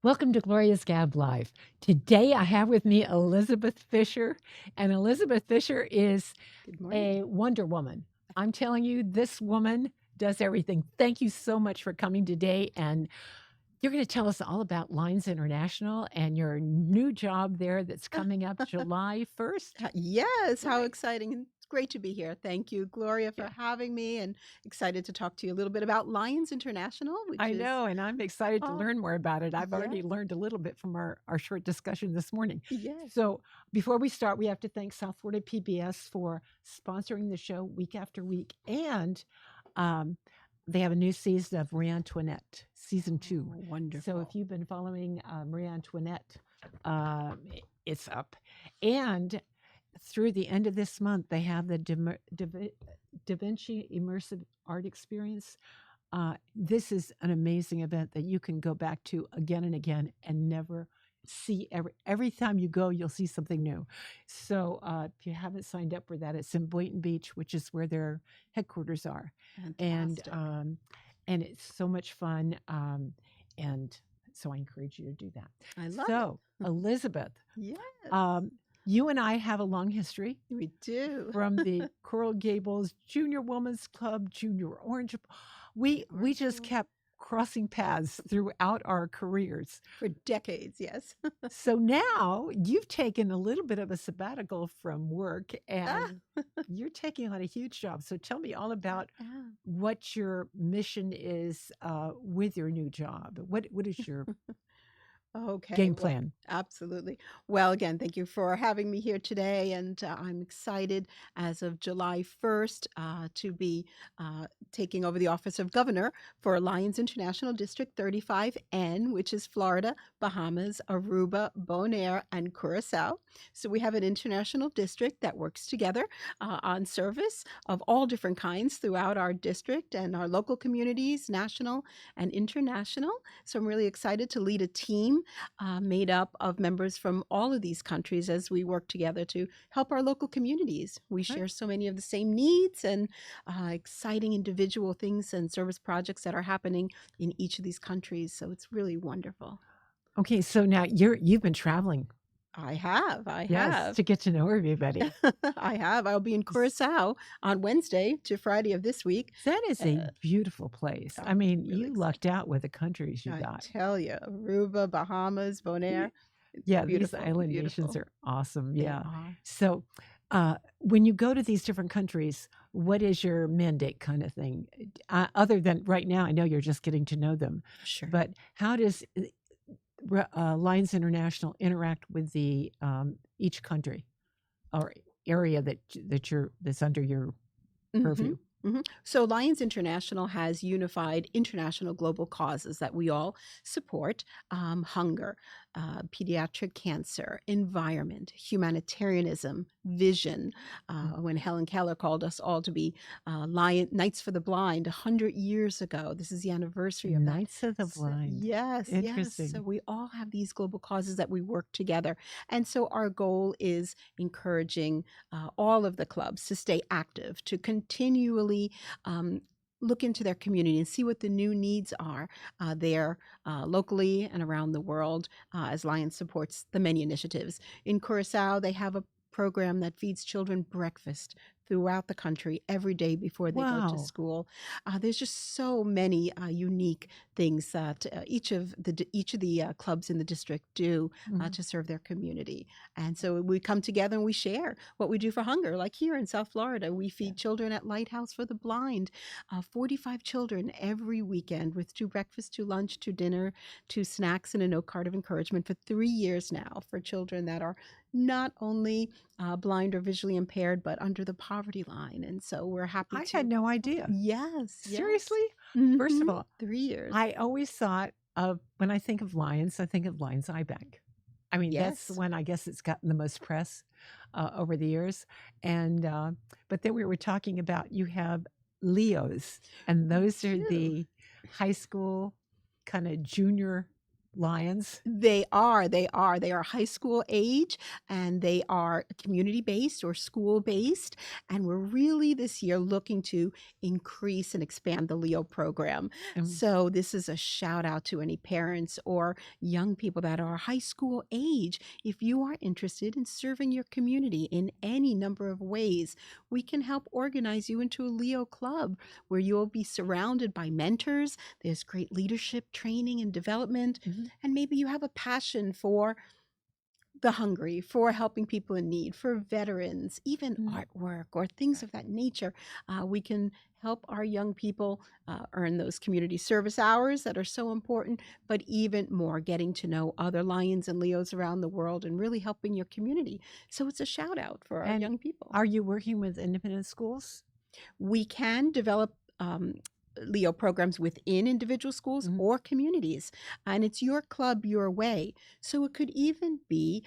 Welcome to Gloria's Gab Live. Today I have with me Elizabeth Fisher, and Elizabeth Fisher is Good morning. a Wonder Woman. I'm telling you, this woman does everything. Thank you so much for coming today, and you're going to tell us all about Lines International and your new job there that's coming up July 1st. Yes, how Right. exciting. It's great to be here. Thank you, Gloria, for Yeah, having me and excited to talk to you a little bit about Lions International, which I is, know, and I'm excited to oh, learn more about it. I've yeah, already learned a little bit from our short discussion this morning. yes. So, before we start, we have to thank South Florida PBS for sponsoring the show week after week. And um, they have a new season of Marie Antoinette, season two. Oh, So, if wonderful. you've been following Marie Antoinette, it's up. And through the end of this month, they have the Da Vinci Immersive Art Experience. This is an amazing event that you can go back to again and again and never see. Every time you go, you'll see something new. So if you haven't signed up for that, it's in Boynton Beach, which is where their headquarters are, and Fantastic. um, and it's so much fun. And so I encourage you to do that. I love it. So Elizabeth, Yes, um, you and I have a long history we do. from the Coral Gables Junior Women's Club, Junior Orange. We Orange just Bowl. kept crossing paths throughout our careers. For decades, yes. So now you've taken a little bit of a sabbatical from work Ah, and you're taking on a huge job. So tell me all I about am. what your mission is with your new job. What is your Okay, game well, plan? absolutely. Well, again, thank you for having me here today. And I'm excited as of July 1st to be taking over the office of governor for Alliance International District 35N, which is Florida, Bahamas, Aruba, Bonaire, and Curacao. So we have an international district that works together on service of all different kinds throughout our district and our local communities, national and international. So I'm really excited to lead a team made up of members from all of these countries as we work together to help our local communities. We Right. share so many of the same needs and exciting individual things and service projects that are happening in each of these countries. So it's really wonderful. Okay, so now you've been traveling, I yes, have. to get to know everybody. I have. I'll be in Curacao on Wednesday to Friday of this week. That is a Uh, beautiful place. I I'm mean, really you excited. lucked out with the countries you I got. tell you, Aruba, Bahamas, Bonaire, Y- it's Yeah, these beautiful, island nations beautiful. are awesome. They Yeah. are. So, when you go to these different countries, what is your mandate kind of thing? Other than right now, I know you're just getting to know them, Sure. but how does Lions International interact with the each country or area that's under your Mhm, purview? mhm. So Lions International has unified international global causes that we all support: hunger, pediatric cancer, environment, humanitarianism, vision. Mm. When Helen Keller called us all to be Lion Knights for the Blind 100 years ago, this is the anniversary of that. Knights of the So, Blind. yes, yes. So Interesting. we all have these global causes that we work together, and so our goal is encouraging all of the clubs to stay active, to continually um, look into their community and see what the new needs are there locally and around the world as Lions supports the many initiatives. In Curacao, they have a program that feeds children breakfast throughout the country every day before they go to Wow. school. There's just so many unique things that each of the clubs in the district do Mhm. to serve their community. And so we come together and we share what we do for hunger. Like here in South Florida, we Yeah. feed children at Lighthouse for the Blind, 45 children every weekend with two breakfast, two lunch, two dinner, two snacks, and a note card of encouragement for 3 years now for children that are not only blind or visually impaired, but under the poverty line. And so we're happy I had to, no idea. yes, yes. Seriously? First of Hmm. all, 3 years. I always thought of when I think of lions, I think of Lions Eye Bank. I mean, that's the Yes. one I guess it's gotten the most press over the years. And but then we were talking about you have Leos, and We those are do. the high school kind of junior. lions? They are, they are. They are high school age, and they are community-based or school-based, and we're really this year looking to increase and expand the Leo program. Mm, So this is a shout out to any parents or young people that are high school age. If you are interested in serving your community in any number of ways, we can help organize you into a Leo club where you'll be surrounded by mentors. There's great leadership training and development, mhm, and maybe you have a passion for the hungry, for helping people in need, for veterans, even mm. artwork or things of that nature. We can help our young people earn those community service hours that are so important, but even more, getting to know other lions and Leos around the world and really helping your community. So it's a shout out for our And young people. are you working with independent schools? We can develop Leo programs within individual schools Mhm. or communities, and it's your club, your way. So it could even be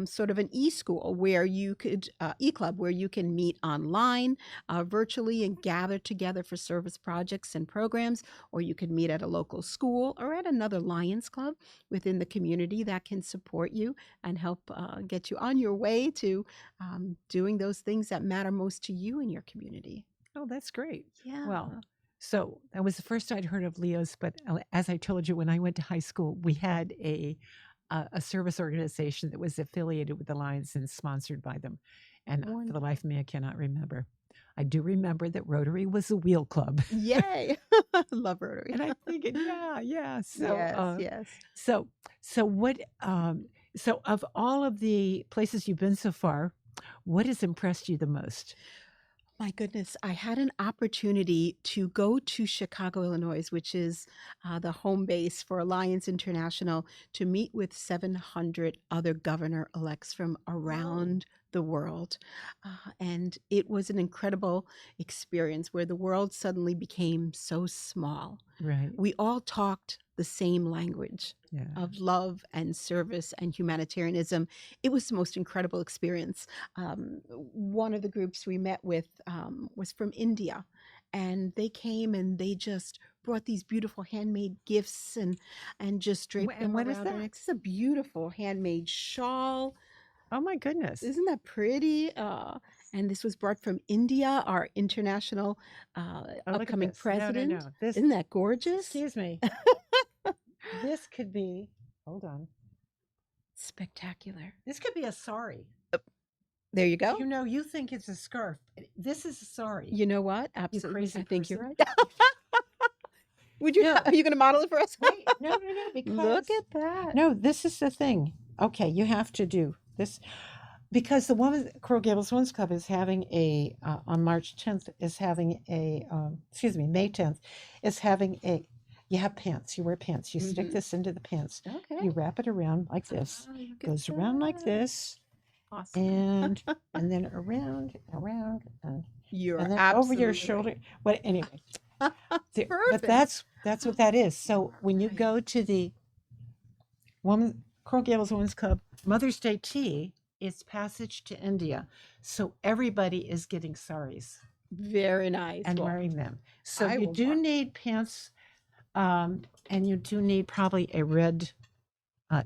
sort of an e-school where you could, e-club, where you can meet online, virtually, and gather together for service projects and programs, or you could meet at a local school or at another Lions Club within the community that can support you and help get you on your way to doing those things that matter most to you in your community. Oh, that's great. Well, Yeah. so that was the first I'd heard of Leos, but as I told you, when I went to high school, we had a service organization that was affiliated with the Lions and sponsored by them. And for the Wonderful. life of me, I cannot remember. I do remember that Rotary was a wheel club. Yay. Love Rotary. And I thinking, yeah, yeah. Yes, yes. So, so what, so of all of the places you've been so far, what has impressed you the most? My goodness, I had an opportunity to go to Chicago, Illinois, which is the home base for Alliance International, to meet with 700 other governor elects from Oh, around the world. And it was an incredible experience where the world suddenly became so small. right. We all talked the same language Yeah. of love and service and humanitarianism. It was the most incredible experience. One of the groups we met with was from India, and they came and they just brought these beautiful handmade gifts and just draped And them what is around their that? necks. It's a beautiful handmade shawl. Oh my goodness. Isn't that pretty? And this was brought from India, our international Oh, look at upcoming this. No, no, president. no. This, Isn't that gorgeous? excuse me. This could be, hold on. Spectacular. This could be a sari. There you go. You know, you think it's a scarf. This is a sari. You know what? You Absolutely. crazy I think you're person. right. Would you? No. Are you going to model it for us? Wait, no, because Look at that. no, this is the thing. Okay, you have to do this because the woman Coral Gables Women's Club is having a on March 10th is having a excuse me, May 10th is having a you have pants. You wear pants. You stick Mhm. this into the pants. Okay. You wrap it around like this. Look at Goes around like that. this, Awesome. and then around, You're and then over your absolutely shoulder. What anyway? right. But Perfect. that's what that is. So when you go to the Coral Gables Women's Club Mother's Day tea, it's passage to India. So everybody is getting saris Very nice. and Well, wearing them. So I you will do mark. need pants, and you do need probably a red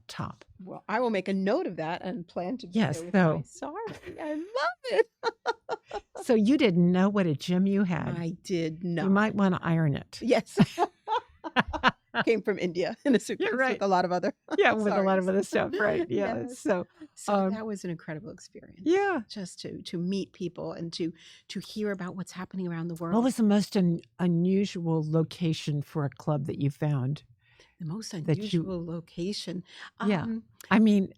top. Well, I will make a note of that and plan to be Yes, there with so my sari. I love it. so you didn't know what a gym you had. I did You not. might want to iron it. Yes. Came from India in a suitcase right. with a lot of other Yeah, with a lot of saris. other stuff, right? Yeah. Yes. So So that was an incredible experience. yeah. Just to meet people and to hear about what's happening around the What world. was the most unusual location for a club that you found? The most you- unusual location. Yeah. I mean,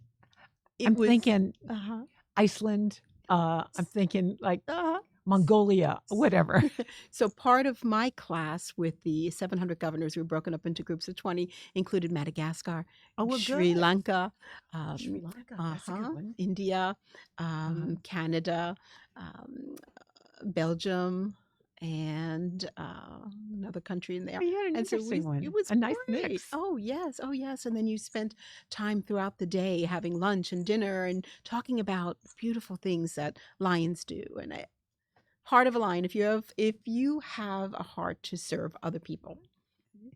It I'm was thinking uh-huh. Iceland. I'm thinking like Uh-huh. Mongolia, whatever. So part of my class with the 700 governors, we were broken up into groups of 20, included Madagascar, Oh, well, Sri good. Lanka, Sri Lanka. That's a good one. India, Uh-huh. Canada, Belgium, and another country in there. Oh, you had an And so interesting one. it was A nice great. mix. Oh yes, oh yes. And then you spent time throughout the day having lunch and dinner and talking about beautiful things that lions do. And heart of a lion, if you have a heart to serve other people,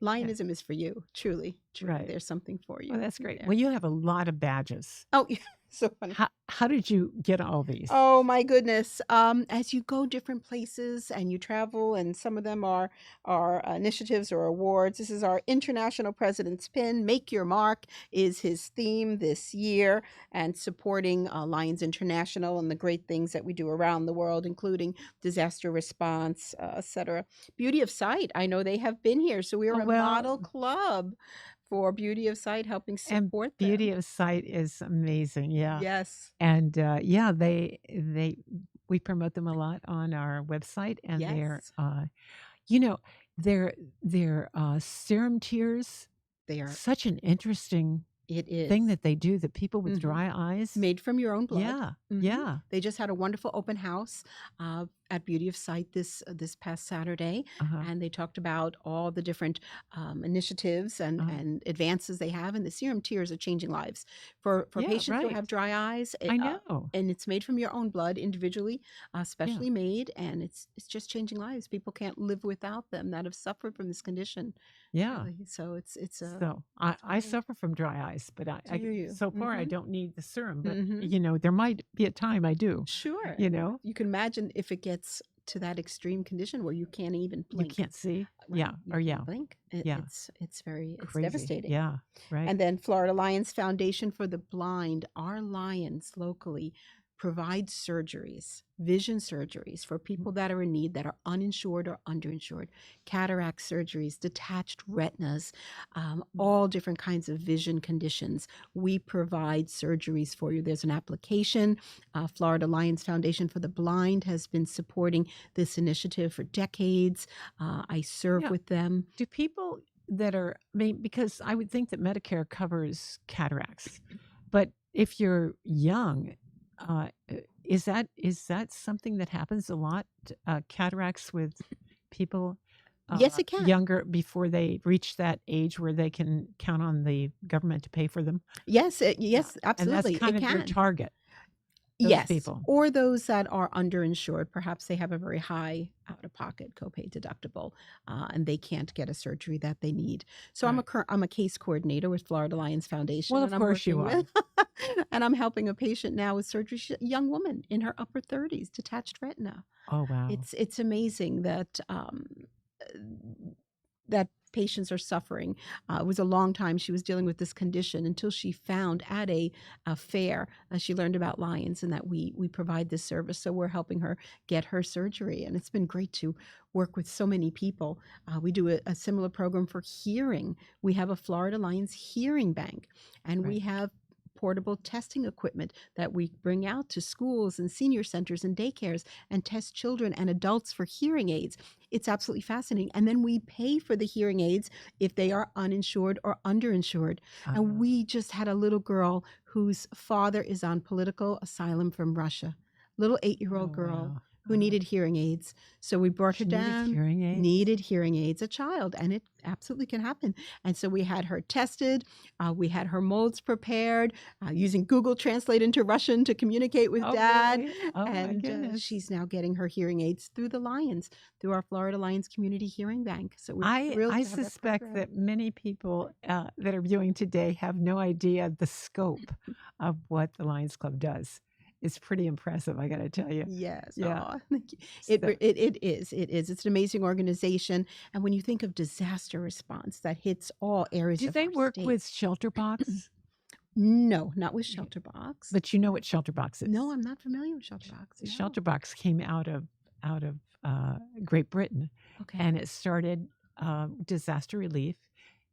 Lionism is for you, truly, truly. Right. There's something for you Well, that's great. there. Well, you have a lot of badges. Oh, yeah, so funny. How did you get all these? Oh my goodness. As you go different places and you travel, and some of them are initiatives or awards. This is our International President's Pin. Make Your Mark is his theme this year, and supporting Lions International and the great things that we do around the world, including disaster response, etc. Beauty of Sight. I know they have been here, so we are Oh, a well, model club for Beauty of Sight, helping and support Beauty them. of Sight is amazing. Yeah. Yes. And yeah, we promote them a lot on our website, and Yes. you know, their serum tears, They are. such an interesting It thing is. that they do, that people with Mhm. dry eyes. Made from your own blood. Yeah. Mhm. Yeah. They just had a wonderful open house at Beauty of Sight this past Saturday, Uh-huh. and they talked about all the different initiatives Uh-huh. and advances they have. And the serum tears are changing lives for Yeah, patients who right. have dry eyes. I know. And it's made from your own blood, individually, Yeah. specially made, and it's just changing lives. People can't live without them that have suffered from this condition. Yeah. Really. So it's a So I suffer from dry eyes, but do you? so far I Mhm. don't need the serum, but Mhm. there might be a time I do, Sure. you know. You can imagine if it gets to that extreme condition where you can't even You blink. can't see. Right? Yeah. You Or can't yeah. blink. Yeah. It's Crazy. devastating. Yeah. Right. And then Florida Lions Foundation for the Blind, our Lions locally provide surgeries, vision surgeries for people that are in need, that are uninsured or underinsured, cataract surgeries, detached retinas, all different kinds of vision conditions. We provide surgeries for you. There's an application. Florida Lions Foundation for the Blind has been supporting this initiative for decades. I serve Yeah. with them. Do people that are, because I would think that Medicare covers cataracts, but if you're young, is that something that happens a lot? Cataracts with people Yes, it can. younger, before they reach that age where they can count on the government to pay for them? Yes, Yeah. yes, And that's absolutely. kind It of your can. target, those Yes, people. or those that are underinsured. Perhaps they have a very high out-of-pocket copay deductible, and they can't get a surgery that they need. So Right. I'm a case coordinator with Florida Lions Foundation, Well, and of I'm course you working are. with, and I'm helping a patient now with surgery. A young woman in her upper 30s, detached retina. Oh, wow. It's amazing that that patients are suffering. It was a long time she was dealing with this condition until she found at a fair, she learned about Lions and that we provide this service. So we're helping her get her surgery, and it's been great to work with so many people. We do a similar program for hearing. We have a Florida Lions hearing bank, and we Right. have portable testing equipment that we bring out to schools and senior centers and daycares and test children and adults for hearing aids. It's absolutely fascinating. And then we pay for the hearing aids if they are uninsured or underinsured. And we just had a little girl whose father is on political asylum from Russia, little 8-year-old Oh, girl wow. who needed hearing aids. So we brought her She needed down, hearing aids? needed hearing aids, a child, and it absolutely can happen. And so we had her tested. We had her molds prepared using Google Translate into Russian to communicate with Oh, Dad. really? Oh, my And goodness. she's now getting her hearing aids through the Lions, through our Florida Lions Community Hearing Bank. So we're thrilled I to have that suspect program. that many people that are viewing today have no idea the scope of what the Lions Club does. It's pretty impressive, I got to tell you. Yes. Yeah. Aw, thank you. So, It is. It is. It's an amazing organization. And when you think of disaster response that hits all areas do of they our work state. with Shelter Box? No, not with Shelter Box. But you know what Shelter Box is? No, I'm not familiar with Shelter Box. No. Shelter Box came out of Great Britain, Okay. and it started disaster relief,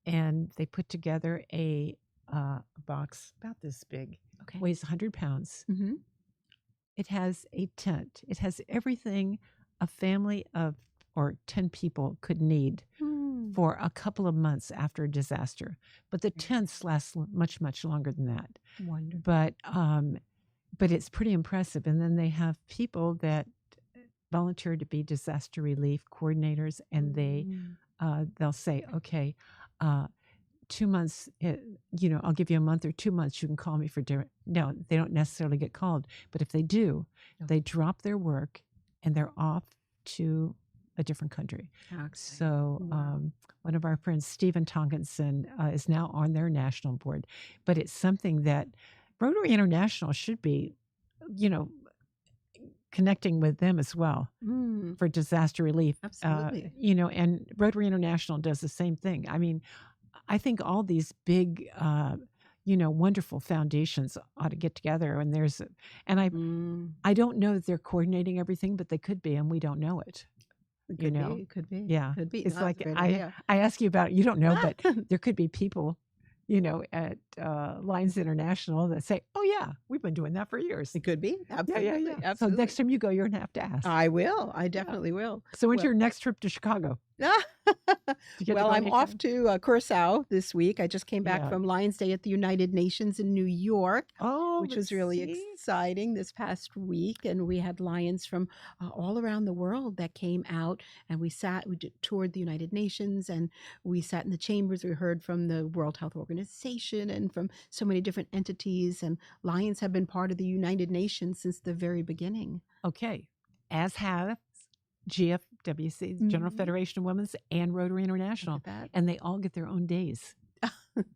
and they put together a box about this big, Okay. weighs 100 pounds. Mm-hmm. It has a tent. It has everything a family of or 10 people could need for a couple of months after a disaster. But the tents last much, much longer than that. Wonderful. But it's pretty impressive. And then they have people that volunteer to be disaster relief coordinators, and they'll say, okay, 2 months, I'll give you a month or 2 months, you can call me for dinner. No, they don't necessarily get called, but if they do, they drop their work and they're off to a different country. Okay. So Wow. one of our friends, Stephen Tonkinson, is now on their national board. But it's something that Rotary International should be, connecting with them as well Mm, for disaster relief. absolutely. And Rotary International does the same thing. I mean, I think all these big, wonderful foundations ought to get together. And Mm, I don't know that they're coordinating everything, but they could be, and we don't know it. it You could know, be. Could be. yeah. Could be. It's No, that's a like great I idea. I ask you about it, you don't know, but there could be people, at Lions International that say, "Oh yeah, we've been doing that for years." It could be. Yeah, Absolutely. yeah. So Absolutely. next time you go, you're gonna have to ask. I will. I Yeah. definitely will. So when's Well, your next trip to Chicago? You get to well, go I'm hang off out? to Curacao this week. I just came back Yeah. from Lions Day at the United Nations in New York, Oh, which but was really see? exciting this past week. And we had lions from all around the world that came out, and toured the United Nations, and we sat in the chambers. We heard from the World Health Organization and from so many different entities. And lions have been part of the United Nations since the very beginning. Okay. As have GFWC, General Mhm. Federation of Women's, and Rotary Look International. at that. And they all get their own days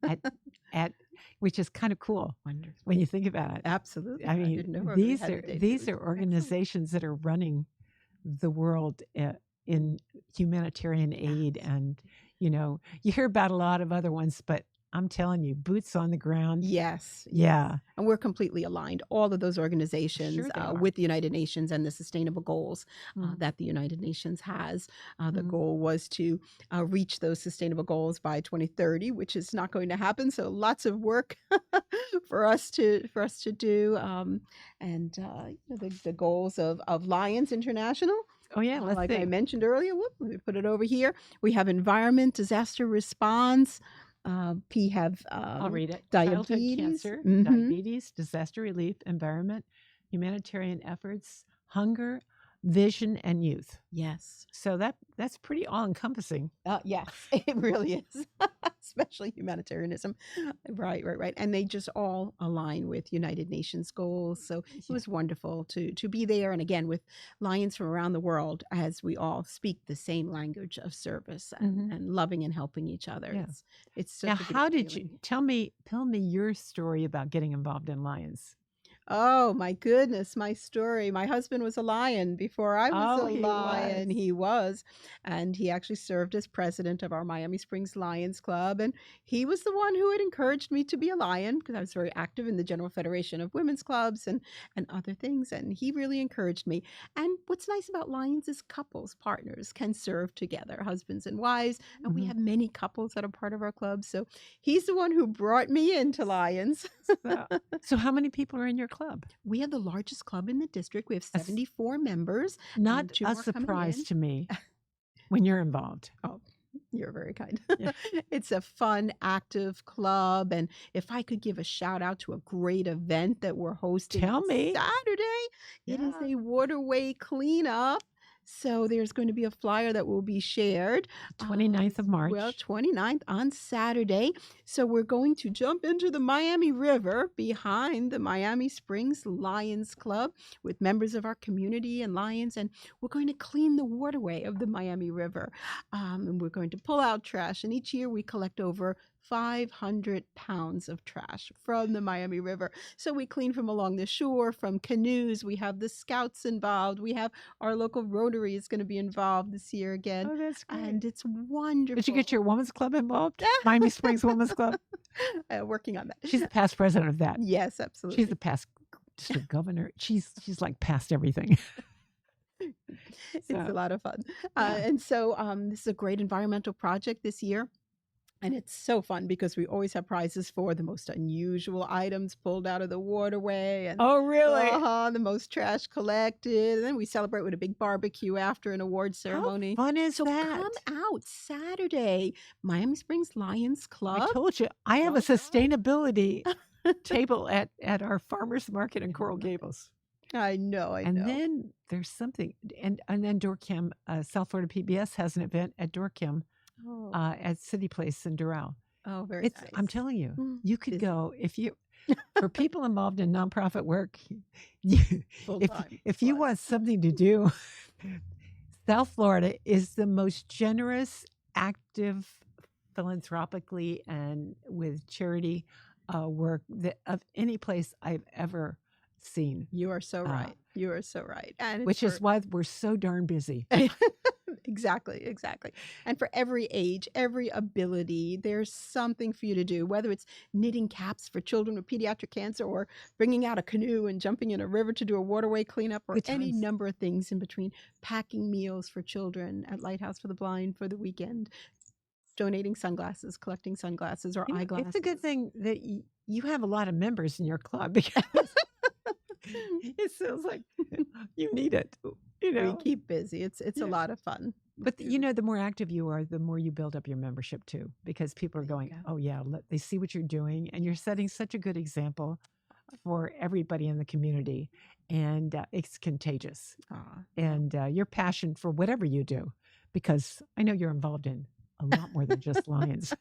at which is kind of cool Wonderful. when you think about it. Absolutely. I mean, didn't know Rotary these had are the day these too. are Excellent. organizations that are running the world in humanitarian aid, and you hear about a lot of other ones, but I'm telling you, boots on the ground. Yes. Yeah, And we're completely aligned, all of those organizations, sure they are. with the United Nations and the sustainable goals Mm. that the United Nations has. The Mhm. goal was to reach those sustainable goals by 2030, which is not going to happen. So lots of work for us to do. And the goals of Lions International. Oh yeah, let's Like I see. mentioned earlier, let me put it over here. We have environment, disaster response. P have I'll read it. Childhood diabetes. cancer, Mhm. diabetes, disaster relief, environment, humanitarian efforts, hunger, vision, and youth. Yes. So that's pretty all encompassing. Yes, it really is, especially humanitarianism. Right. And they just all align with United Nations goals. So it was wonderful to be there. And again, with lions from around the world, as we all speak the same language of service and loving and helping each other. Yeah. It's such Now, a beautiful how did feeling. you tell me your story about getting involved in Lions? Oh my goodness, my story. My husband was a lion before I was Oh, a he lion. was. He was. And he actually served as president of our Miami Springs Lions Club. And he was the one who had encouraged me to be a lion because I was very active in the General Federation of Women's Clubs and other things. And he really encouraged me. And what's nice about lions is couples, partners can serve together, husbands and wives. And we Mhm. have many couples that are part of our club. So he's the one who brought me into lions. So how many people are in your club? We have the largest club in the district. We have That's 74 members. not and two a more coming surprise in. to me when you're involved. Oh, you're very kind. Yeah. It's a fun, active club. And if I could give a shout out to a great event that we're hosting Tell on me. Saturday, it is Yeah. a waterway cleanup. So there's going to be a flyer that will be shared. 29th of March. Well, 29th on Saturday. So we're going to jump into the Miami River behind the Miami Springs Lions Club with members of our community and Lions, and we're going to clean the waterway of the Miami River. And we're going to pull out trash. And each year we collect over 500 pounds of trash from the Miami River. So we clean from along the shore, from canoes. We have the scouts involved. We have our local Rotary is going to be involved this year again. Oh, that's great. And it's wonderful. Did you get your women's club involved? Miami Springs Women's Club? Working on that. She's the past president of that. Yes, absolutely. She's the past district governor. She's like past everything. It's a lot of fun. Yeah. And so this is a great environmental project this year. And it's so fun because we always have prizes for the most unusual items pulled out of the waterway and Oh, really? the most trash collected. And then we celebrate with a big barbecue after an award ceremony. How fun is So that? come out Saturday, Miami Springs Lions Club. I told you, I have a Well done. sustainability table at our farmers market in Coral Gables. I know. And then there's something, and then Dorcam, South Florida PBS has an event at Dorcam at City Place in Doral. Oh, very nice. I'm telling you, Mm, you could busy. go for people involved in nonprofit work. If Full-time. you Plus. want something to do, South Florida is the most generous, active, philanthropically, and with charity work of any place I've ever seen. You are so right. You are so right. And it's Which is why we're so darn busy. Exactly. And for every age, every ability, there's something for you to do, whether it's knitting caps for children with pediatric cancer or bringing out a canoe and jumping in a river to do a waterway cleanup or Good any times. number of things in between, packing meals for children at Lighthouse for the Blind for the weekend, donating sunglasses, collecting sunglasses or eyeglasses. It's a good thing that you have a lot of members in your club because it sounds like you need it. We keep busy. It's Yeah. a lot of fun. But the more active you are, the more you build up your membership too, because people are There you going, go. oh yeah, they see what you're doing, and you're setting such a good example for everybody in the community, and it's contagious. And your passion for whatever you do, because I know you're involved in a lot more than just Lions.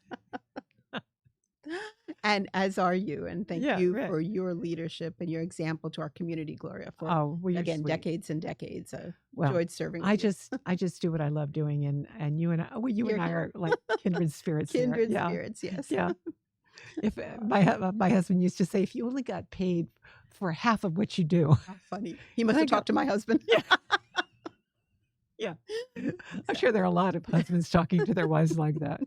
And as are you. And thank Yeah, you right. for your leadership and your example to our community, Gloria, for Oh, well, you're again sweet. decades and decades. Well, Enjoyed serving. I with you. just do what I love doing, and you and I, you and I are like kindred spirits. Kindred there. Yeah. spirits, yes. Yeah. If my husband used to say, if you only got paid for half of what you do. How funny. He must have talked to my husband. Yeah. I'm sure there are a lot of husbands talking to their wives like that,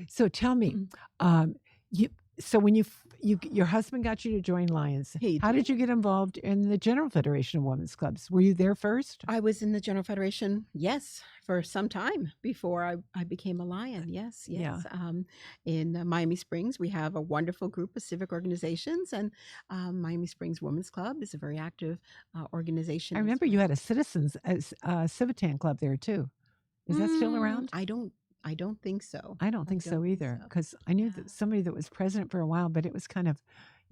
So tell me, so when your husband got you to join Lions, how did you get involved in the General Federation of Women's Clubs? Were you there first? I was in the General Federation, yes, for some time before I became a Lion. Yes. Yeah. In Miami Springs, we have a wonderful group of civic organizations, and Miami Springs Women's Club is a very active organization. I remember you had a Civitan Club there too. Is that still around? I don't think so. I don't think so either, because I knew that somebody that was president for a while, but it was kind of,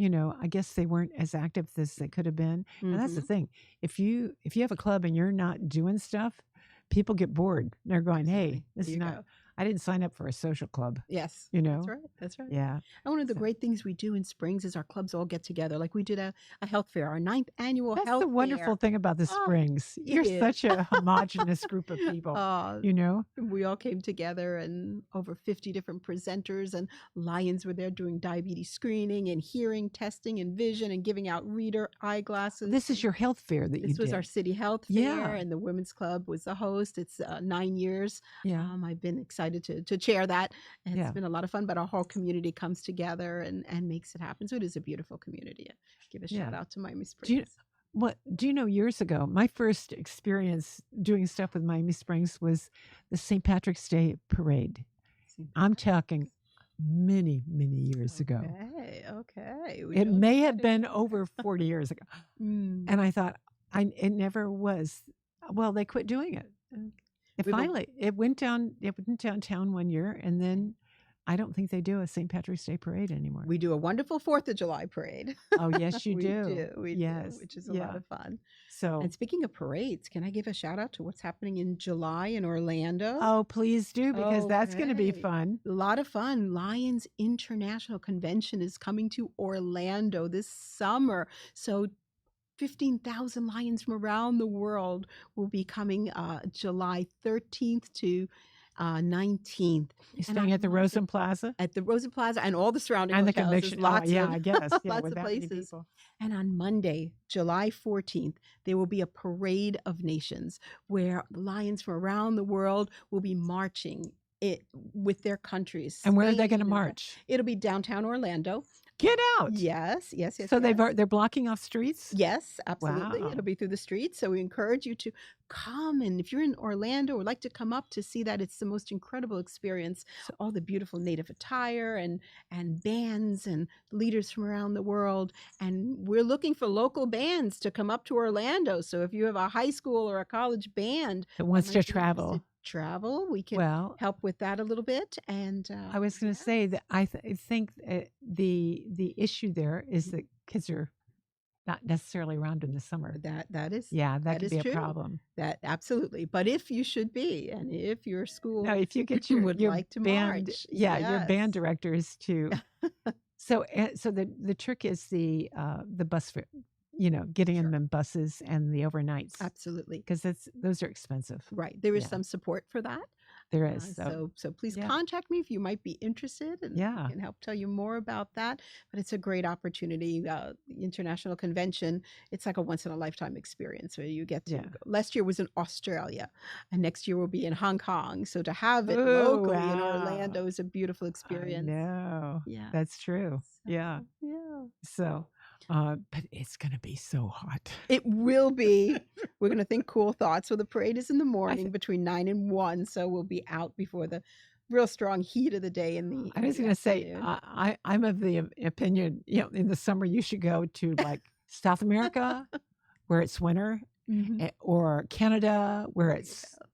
I guess they weren't as active as they could have been. And that's the thing. If you have a club and you're not doing stuff, people get bored. They're going, hey, this is not, I didn't sign up for a social club. Yes. That's right. Yeah. And one of the great things we do in Springs is our clubs all get together. Like we did a health fair, our 9th annual health fair. That's the wonderful thing about the Springs. You're such a homogenous group of people, We all came together, and over 50 different presenters, and Lions were there doing diabetes screening and hearing testing and vision and giving out reader eyeglasses. This is your health fair that you did. This was our city health fair, and the Women's Club was the host. It's 9 years. Yeah. I've been excited to chair that, and it's been a lot of fun, but our whole community comes together and makes it happen. So it is a beautiful community. Give a shout out to Miami Springs. Do you know, years ago, my first experience doing stuff with Miami Springs was the St. Patrick's Day parade. I'm talking many, many years ago. Okay. It may have been over 40 years ago. And I thought, it never was. Well, they quit doing it. It went downtown one year, and then I don't think they do a St. Patrick's Day parade anymore. We do a wonderful 4th of July parade. Oh, yes, you do. We do, which is a lot of fun. And speaking of parades, can I give a shout out to what's happening in July in Orlando? Oh, please do, because that's going to be fun. A lot of fun. Lions International Convention is coming to Orlando this summer. So 15,000 lions from around the world will be coming July 13th to 19th. You're staying at the Rosen Plaza? At the Rosen Plaza and all the surrounding and hotels. the convention. I guess. Lots of places. And on Monday, July 14th, there will be a parade of nations where lions from around the world will be marching with their countries. And where are they going to march? It'll be downtown Orlando. Get out. Yes. So they're blocking off streets? Yes, absolutely. Wow. It'll be through the streets. So we encourage you to come. And if you're in Orlando or would like to come up to see that, it's the most incredible experience. All the beautiful native attire and bands and leaders from around the world. And we're looking for local bands to come up to Orlando. So if you have a high school or a college band that wants to travel, we can help with that a little bit. And I was going to say that I think the issue there is that kids are not necessarily around in the summer. That is that could be true. A problem. That absolutely. But if you should be, and if your school if you get your like to band, march, your band directors to. So the trick is the bus fare. getting Sure. them in buses and the overnights, Absolutely. because those are expensive. Right. There is Yeah, some support for that. there is. So please Yeah, contact me if you might be interested, and I yeah, can help tell you more about that. But it's a great opportunity. The International Convention, it's like a once in a lifetime experience where you get to yeah. go. Last year was in Australia, and next year will be in Hong Kong. So to have it Oh, locally in wow. Orlando is a beautiful I experience. know. Yeah. That's true. Yeah. So, yeah. So, but it's going to be so hot. It will be. We're going to think cool thoughts. So the parade is in the I, morning th- between 9 and 1. So we'll be out before the real strong heat of the day in I in was the going to say, afternoon. I'm of the opinion, in the summer you should go to like South America where it's winter, Mhm. or Canada where There you it's go.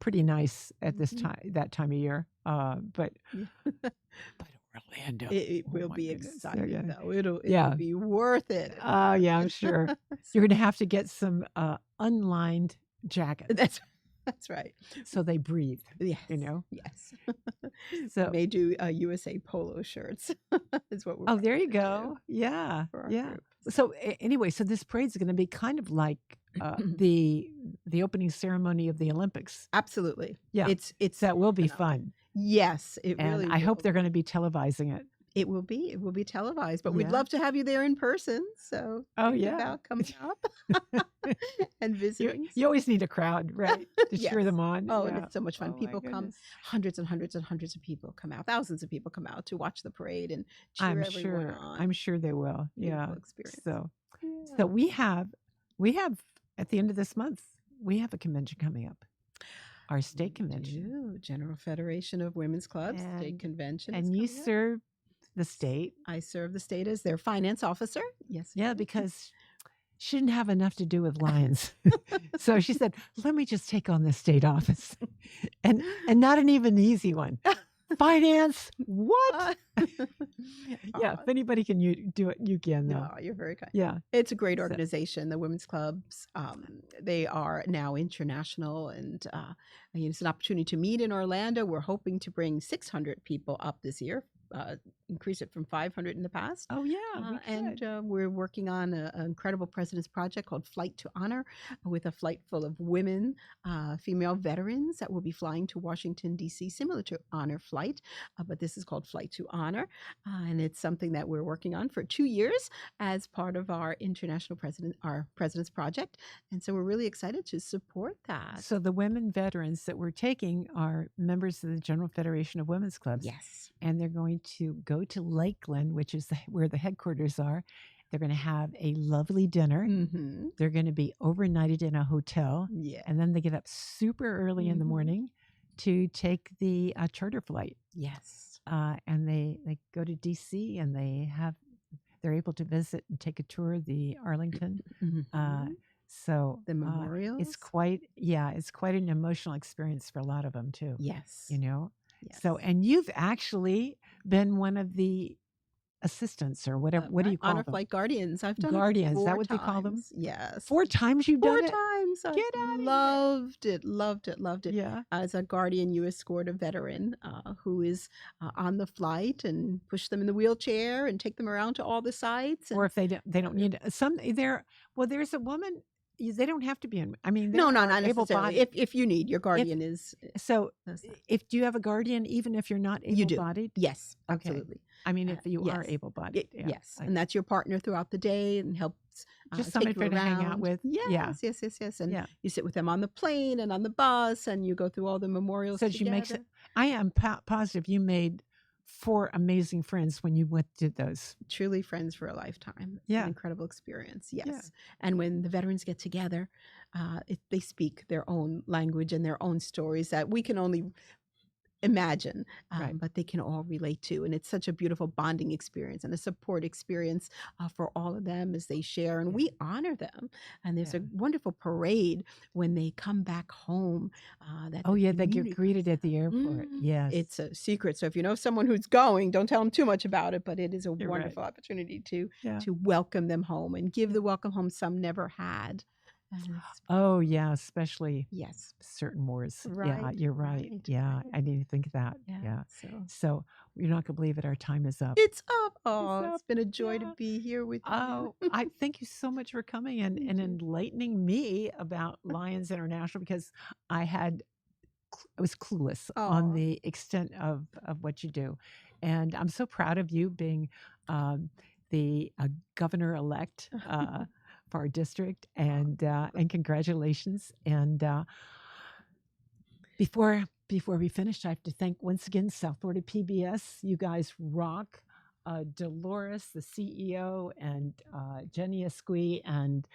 pretty nice at this Mhm. that time of year. But Yeah. Orlando, It oh will my be goodness, yeah, exciting yeah, though. It'll yeah. be worth it. It'll be Yeah, worth I'm it. sure So you're going to have to get some unlined jackets that's right. so they breathe. Yes. You know. Yes. We So, may do USA polo shirts. Is what we're oh, there you probably gonna do go. Yeah, for our yeah. group. So anyway, so this parade's going to be kind of like the opening ceremony of the Olympics. Absolutely. Yeah, It's so that will be phenomenal. fun, Yes, it and really I hope will they're going to be. be televising it. It will be. It will be televised, but we'd Yeah. love to have you there in person. So Oh think yeah. about coming up and you visiting. you always need a crowd, right, to cheer Yes. them on. Oh, and Yeah. it's so much fun. Oh my People come, goodness. hundreds and hundreds and hundreds of people come out, thousands of people come out to watch the parade and cheer I'm everyone sure. on. I'm sure they will. Yeah. Beautiful experience. So Yeah. so we have at the end of this month we have a convention coming up. Our state convention. Do. General Federation of Women's Clubs State And Convention is and you coming up. serve the state. I serve the state as their finance officer. Yes. Yeah, ma'am. because she didn't have enough to do with lions. So she said, "Let me just take on the state office." And not an even easy one. Finance? What? Yeah, Aw, if anybody can do it, you can though. no, you're very kind. Yeah. It's a great So, organization, the women's clubs. They are now international, and it's an opportunity to meet in Orlando. We're hoping to bring 600 people up this year, increase it from 500 in the past. oh yeah, we And could. we're working on an incredible president's project called Flight to Honor, with a flight full of women, female veterans that will be flying to Washington, D.C., similar to Honor Flight, but this is called Flight to Honor. And it's something that we're working on for 2 years as part of our our president's project. And so we're really excited to support that. So the women veterans that we're taking are members of the General Federation of Women's Clubs. Yes. And they're going to go to Lakeland, which is where the headquarters are. They're going to have a lovely dinner. Mm-hmm. They're going to be overnighted in a hotel. Yeah. And then they get up super early in the Mhm. morning to take the charter flight. Yes. And they go to DC, and they're able to visit and take a tour of the Arlington. Mhm. So The memorials. it's quite an emotional experience for a lot of them too. Yes. Yes. So, and you've actually been one of the assistants or whatever. What do you call Honor them? Flight Guardians. I've done Guardians. it Is that 4 what they call them? times. Yes. 4 times you've 4 done it? times. I Get outta here. loved it. Loved it. Loved it. Yeah. As a guardian, you escort a veteran who is on the flight and push them in the wheelchair and take them around to all the sites. Or if they don't need some there's a woman. They don't have to be in. I mean, No, there not are necessarily. able-bodied. If you need, your guardian is. So, does that. do you have a guardian even if you're not You do. able-bodied? Yes, Okay. absolutely. I mean, if you are Yes. able-bodied. Yeah. Yes, and that's your partner throughout the day and helps Just take somebody you for to hang out around. with. Yeah. Yes. And Yeah. you sit with them on the plane and on the bus, and you go through all the memorials So did you together. make? I am positive you made 4 amazing friends when you went to those. Truly friends for a lifetime. It's Yeah. an incredible experience. Yes. And when the veterans get together, they speak their own language and their own stories that we can only imagine, Right. but they can all relate to. And it's such a beautiful bonding experience and a support experience for all of them as they share. And Yeah. we honor them. And there's a Yeah. wonderful parade when they come back home. That Oh the yeah, they community get greeted comes at the out. airport. Yes. It's a secret. So if you know someone who's going, don't tell them too much about it. But it is a You're right. wonderful opportunity to Yeah. welcome them home and give the welcome home some never had. And it's- Oh yeah, especially yes. certain wars. Yeah, Right, you're right. right, Yeah, right. I didn't think of that. Yeah. Yeah. So So you're not gonna believe it. Our time is up. it's up. Oh, up. it's been a joy to Yeah. be here with you. Oh, I thank you so much for coming and Thank you. enlightening me about Lions International because I had I was clueless on Oh, the extent of what you do, and I'm so proud of you being um, the governor elect for our district, and congratulations. And before we finish, I have to thank once again South Florida PBS. You guys rock. Dolores, the CEO, and Jenny Esqui, and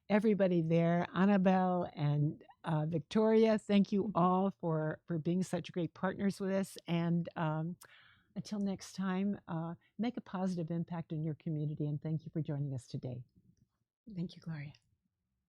everybody there, Annabelle and Victoria. Thank you all for being such great partners with us. And until next time, make a positive impact in your community. And thank you for joining us today. thank you, Gloria.